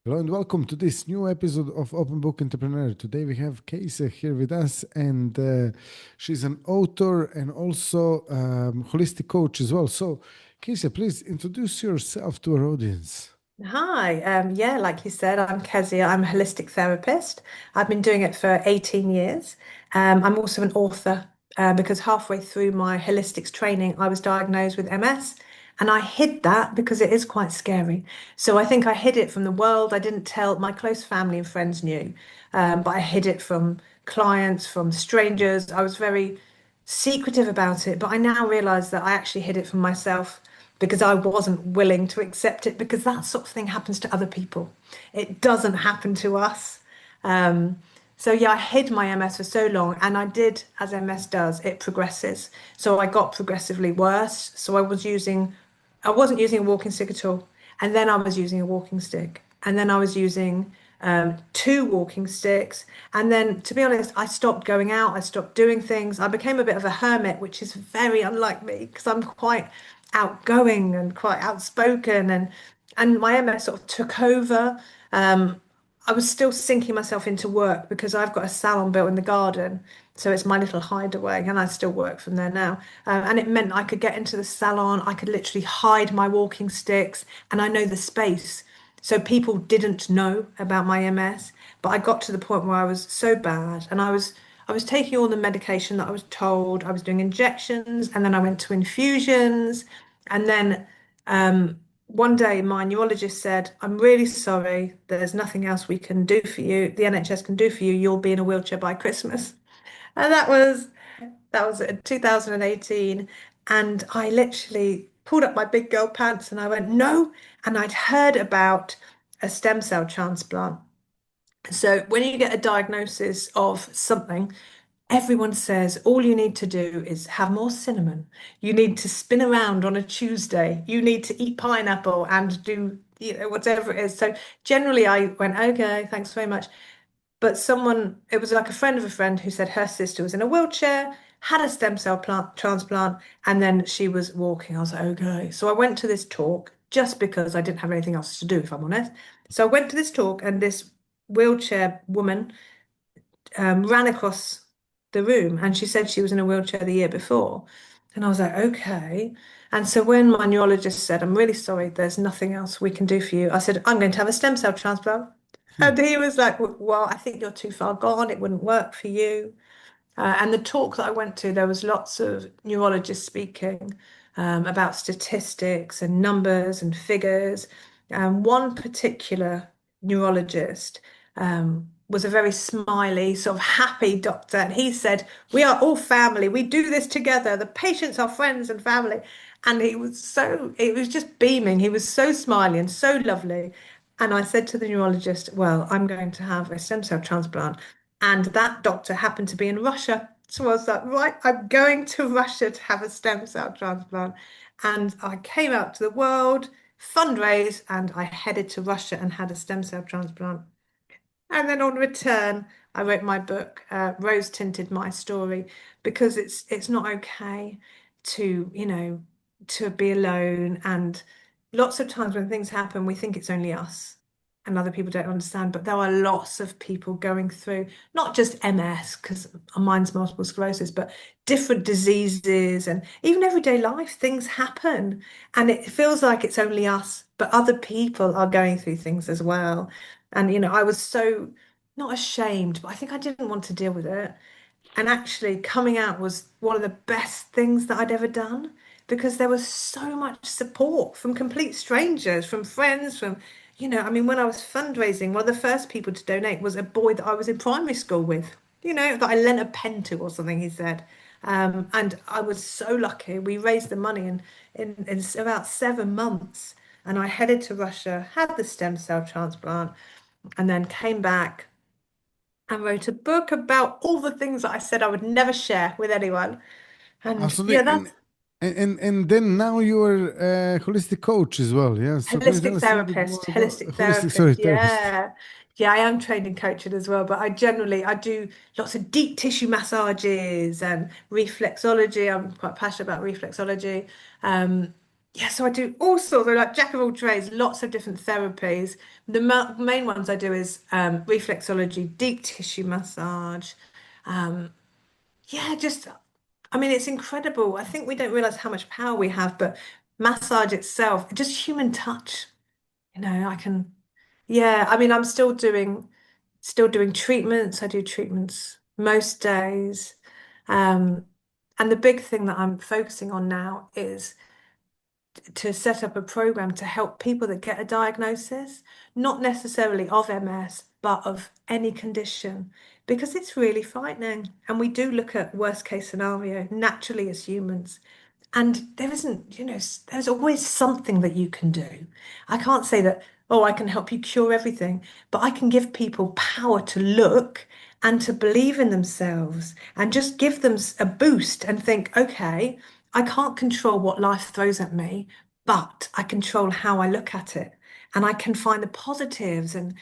Hello and welcome to this new episode of Open Book Entrepreneur. Today we have Kezia here with us, and she's an author and also holistic coach as well. So, Kezia, please introduce yourself to our audience. Hi, yeah, like you said, I'm Kezia. I'm a holistic therapist. I've been doing it for 18 years. I'm also an author because halfway through my holistics training, I was diagnosed with MS, and I hid that because it is quite scary. So I think I hid it from the world. I didn't tell my close family and friends knew, but I hid it from clients, from strangers. I was very secretive about it, but I now realize that I actually hid it from myself because I wasn't willing to accept it because that sort of thing happens to other people. It doesn't happen to us. Um, so yeah, I hid my MS for so long, and I did, as MS does, it progresses. So I got progressively worse. So I wasn't using a walking stick at all, and then I was using a walking stick, and then I was using two walking sticks, and then to be honest, I stopped going out. I stopped doing things. I became a bit of a hermit, which is very unlike me because I'm quite outgoing and quite outspoken, and my MS sort of took over. I was still sinking myself into work because I've got a salon built in the garden, so it's my little hideaway, and I still work from there now. And it meant I could get into the salon, I could literally hide my walking sticks, and I know the space. So people didn't know about my MS, but I got to the point where I was so bad, and I was taking all the medication that I was told. I was doing injections, and then I went to infusions, and then one day my neurologist said, "I'm really sorry. There's nothing else we can do for you. The NHS can do for you. You'll be in a wheelchair by Christmas." And that was in 2018, and I literally pulled up my big girl pants and I went, "No." And I'd heard about a stem cell transplant. So when you get a diagnosis of something, everyone says all you need to do is have more cinnamon. You need to spin around on a Tuesday. You need to eat pineapple and do, whatever it is. So generally I went, okay, thanks very much. But it was like a friend of a friend who said her sister was in a wheelchair, had a stem cell transplant, and then she was walking. I was like, okay. So I went to this talk just because I didn't have anything else to do, if I'm honest. So I went to this talk, and this wheelchair woman ran across the room, and she said she was in a wheelchair the year before. And I was like, okay. And so when my neurologist said, "I'm really sorry, there's nothing else we can do for you," I said, "I'm going to have a stem cell transplant." Hmm. And he was like, "Well, I think you're too far gone. It wouldn't work for you." And the talk that I went to, there was lots of neurologists speaking about statistics and numbers and figures. One particular neurologist was a very smiley, sort of happy doctor, and he said, "We are all family. We do this together. The patients are friends and family." And it was just beaming. He was so smiley and so lovely. And I said to the neurologist, "Well, I'm going to have a stem cell transplant." And that doctor happened to be in Russia. So I was like, right, I'm going to Russia to have a stem cell transplant. And I came out to the world, fundraised, and I headed to Russia and had a stem cell transplant. And then on return, I wrote my book, Rose Tinted My Story, because it's not okay to, to be alone. And lots of times when things happen, we think it's only us and other people don't understand. But there are lots of people going through not just MS, because mine's multiple sclerosis, but different diseases and even everyday life, things happen. And it feels like it's only us, but other people are going through things as well. And, I was so not ashamed, but I think I didn't want to deal with it. And actually, coming out was one of the best things that I'd ever done because there was so much support from complete strangers, from friends, I mean, when I was fundraising, one of the first people to donate was a boy that I was in primary school with, that I lent a pen to or something, he said. And I was so lucky. We raised the money in about 7 months. And I headed to Russia, had the stem cell transplant, and then came back and wrote a book about all the things that I said I would never share with anyone. And yeah, Absolutely. that's And then now you are a holistic coach as well. Yeah. So can you tell holistic us a little bit more therapist, about holistic holistic, sorry, therapist. therapist? Yeah. Yeah, I am trained in coaching as well, but I do lots of deep tissue massages and reflexology. I'm quite passionate about reflexology. Yeah, so I do all sorts of like jack of all trades, lots of different therapies. The main ones I do is reflexology, deep tissue massage. Um, yeah, just I mean, it's incredible. I think we don't realize how much power we have, but massage itself, just human touch. I can, yeah, I mean, I'm still doing treatments. I do treatments most days. Um, and the big thing that I'm focusing on now is to set up a program to help people that get a diagnosis, not necessarily of MS, but of any condition, because it's really frightening. And we do look at worst case scenario naturally as humans. And there isn't, there's always something that you can do. I can't say that, oh, I can help you cure everything, but I can give people power to look and to believe in themselves and just give them a boost and think, okay, I can't control what life throws at me, but I control how I look at it. And I can find the positives. And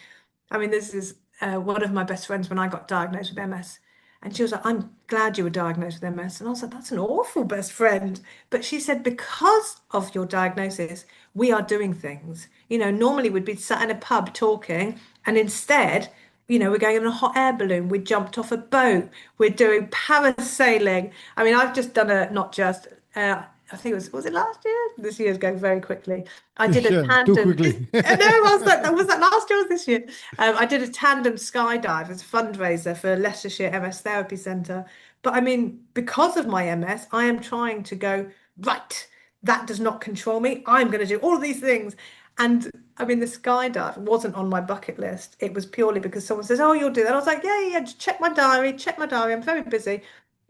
I mean, this is one of my best friends when I got diagnosed with MS. And she was like, I'm glad you were diagnosed with MS. And I was like, that's an awful best friend. But she said, because of your diagnosis, we are doing things. Normally we'd be sat in a pub talking, and instead, we're going in a hot air balloon. We jumped off a boat. We're doing parasailing. I mean, I've just done not just, I think was it last year? This year's going very quickly. I did a Yeah, too tandem. quickly. I know, was that last year or this year? I did a tandem skydive as a fundraiser for Leicestershire MS Therapy Centre. But I mean, because of my MS, I am trying to go, right, that does not control me. I'm going to do all of these things. And I mean, the skydive wasn't on my bucket list. It was purely because someone says, oh, you'll do that. I was like, yeah, yeah, yeah, just check my diary, check my diary. I'm very busy.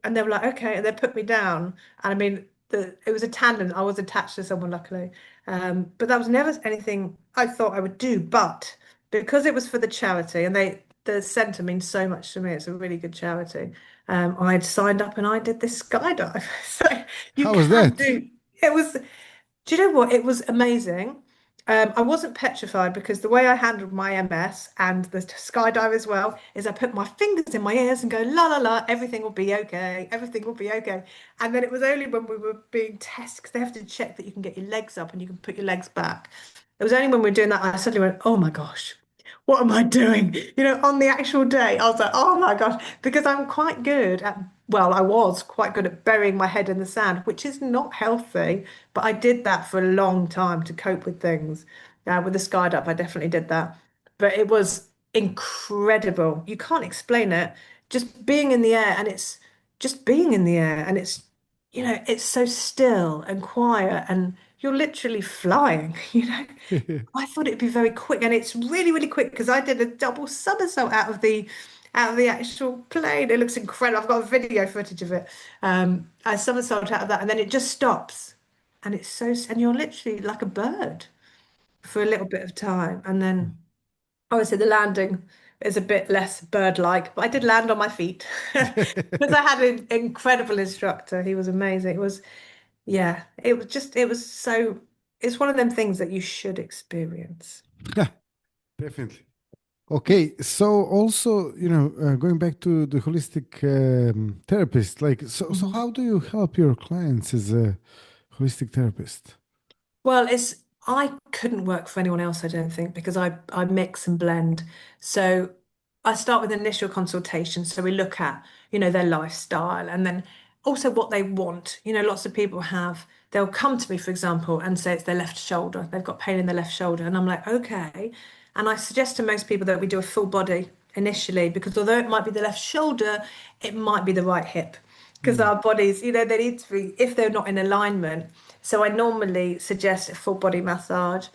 And they were like, okay. And they put me down. And I mean, it was a tandem. I was attached to someone, luckily. But that was never anything I thought I would do. But because it was for the charity, and the centre means so much to me, it's a really good charity. I'd signed up and I did this skydive. So you How was can that? do. It was. Do you know what? It was amazing. I wasn't petrified because the way I handled my MS and the skydive as well is I put my fingers in my ears and go la la la, everything will be okay, everything will be okay. And then it was only when we were being tested because they have to check that you can get your legs up and you can put your legs back. It was only when we were doing that I suddenly went, oh my gosh, what am I doing? On the actual day, I was like, oh my gosh, because I'm quite good at, well, I was quite good at burying my head in the sand, which is not healthy, but I did that for a long time to cope with things. With the skydive, I definitely did that. But it was incredible. You can't explain it. Just being in the air, and it's just being in the air, and it's so still and quiet, and you're literally flying, I thought it'd be very quick, and it's really, really quick because I did a double somersault out of the actual plane. It looks incredible. I've got video footage of it. I somersault out of that, and then it just stops, and and you're literally like a bird for a little bit of time, and then obviously the landing is a bit less bird-like, but I did land on my feet because I had an incredible instructor. He was amazing. Yeah, it's one of them things that you should experience. Definitely. Okay, so also, going back to the holistic therapist, like, so Mhm. how do you help your clients as a holistic therapist? Well, I couldn't work for anyone else, I don't think, because I mix and blend. So I start with initial consultation. So we look at, their lifestyle and then also what they want. Lots of people they'll come to me, for example, and say it's their left shoulder. They've got pain in their left shoulder. And I'm like, okay. And I suggest to most people that we do a full body initially, because although it might be the left shoulder, it might be the right hip. Because Mm. our bodies, they need to be, if they're not in alignment. So I normally suggest a full body massage.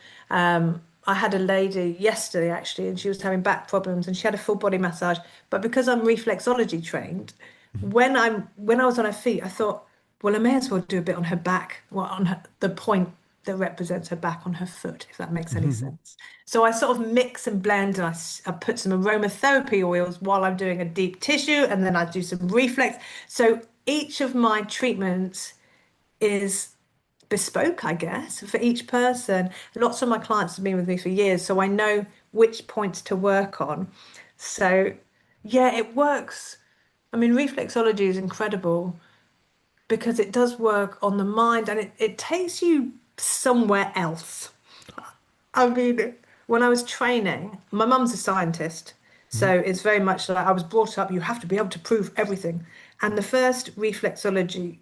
I had a lady yesterday actually, and she was having back problems, and she had a full body massage. But because I'm reflexology trained, when I was on her feet, I thought, well, I may as well do a bit on her back, well, on the point that represents her back on her foot, if that makes any Mhm. sense. So I sort of mix and blend, and I put some aromatherapy oils while I'm doing a deep tissue, and then I do some reflex. So each of my treatments is bespoke, I guess, for each person. Lots of my clients have been with me for years, so I know which points to work on. So, yeah, it works. I mean, reflexology is incredible because it does work on the mind and it takes you. somewhere else. I mean, when I was training, my mum's a scientist, Mhm. so it's very much like I was brought up, you have to be able to prove everything. And the first reflexology,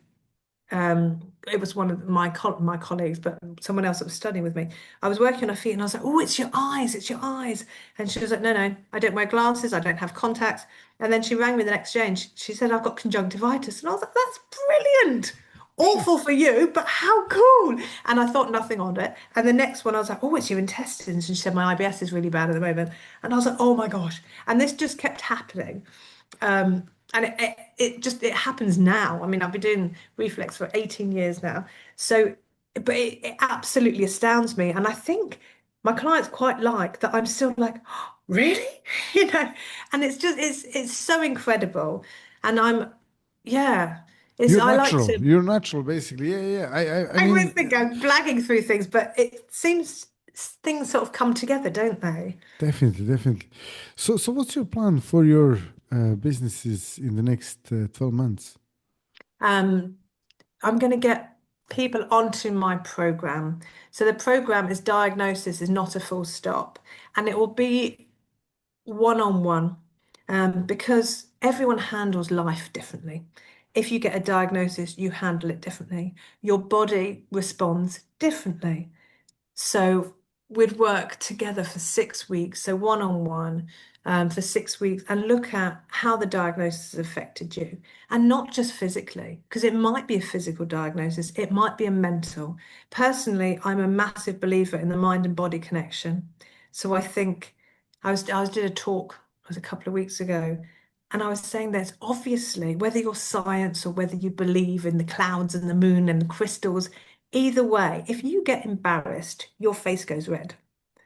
it was one of my colleagues, but someone else that was studying with me. I was working on her feet and I was like, oh, it's your eyes, it's your eyes. And she was like, no, no, I don't wear glasses, I don't have contacts. And then she rang me the next day and she said, I've got conjunctivitis. And I was like, that's brilliant. Awful for you, but how cool. And I thought nothing on it. And the next one, I was like, oh, it's your intestines. And she said, my IBS is really bad at the moment. And I was like, oh my gosh. And this just kept happening. And it happens now. I mean, I've been doing reflex for 18 years now. So, but it absolutely astounds me. And I think my clients quite like that I'm still like, "Oh, really? You know, and it's so incredible. And yeah, it's You're I like natural. to You're natural, basically. Yeah, yeah. I I always mean, think I'm blagging through things, but it seems things sort of come together, don't they? definitely, definitely. So what's your plan for your businesses in the next 12 months? Um, I'm going to get people onto my program. So the program is diagnosis is not a full stop, and it will be one-on-one, because everyone handles life differently. If you get a diagnosis, you handle it differently. Your body responds differently. So we'd work together for 6 weeks, so one on one, for 6 weeks, and look at how the diagnosis has affected you. And not just physically, because it might be a physical diagnosis, it might be a mental. Personally, I'm a massive believer in the mind and body connection. So I think I was did a talk it was a couple of weeks ago, and I was saying there's obviously, whether you're science or whether you believe in the clouds and the moon and the crystals, either way, if you get embarrassed, your face goes red.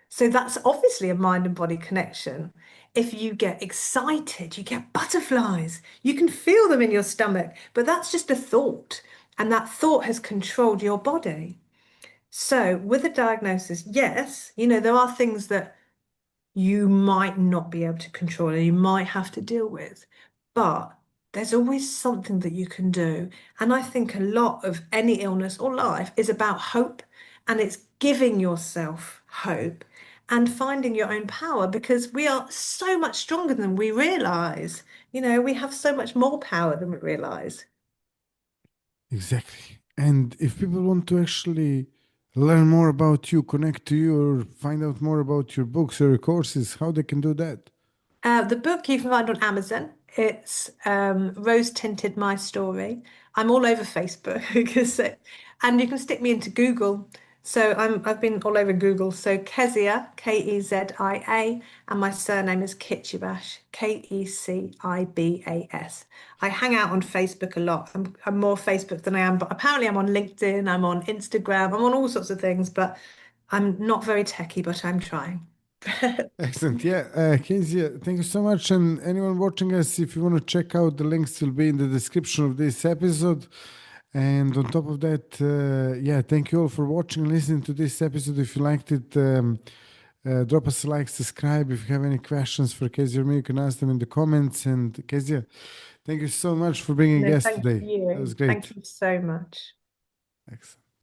So that's obviously a mind and body connection. If you get excited, you get butterflies. You can feel them in your stomach, but that's just a thought. And that thought has controlled your body. So with a diagnosis, yes, there are things that you might not be able to control and you might have to deal with. But there's always something that you can do. And I think a lot of any illness or life is about hope, and it's giving yourself hope and finding your own power, because we are so much stronger than we realize. We have so much more power than we realize. Exactly. And if people want to actually learn more about you, connect to you, or find out more about your books or your courses, how they can do that? The book you can find on Amazon. It's Rose Tinted My Story. I'm all over Facebook because, and you can stick me into Google. So I've been all over Google. So Kezia, Kezia, and my surname is Kecibas, Kecibas. I hang out on Facebook a lot. I'm more Facebook than I am, but apparently I'm on LinkedIn, I'm on Instagram, I'm on all sorts of things, but I'm not very techie, but I'm trying. Excellent. Yeah. Kezia, thank you so much. And anyone watching us, if you want to check out the links, will be in the description of this episode. And on top of that, yeah, thank you all for watching and listening to this episode. If you liked it, drop us a like, subscribe. If you have any questions for Kezia or me, you can ask them in the comments. And Kezia, thank you so much for being a No, guest thank today. That was you. great. Thank you so much. Excellent.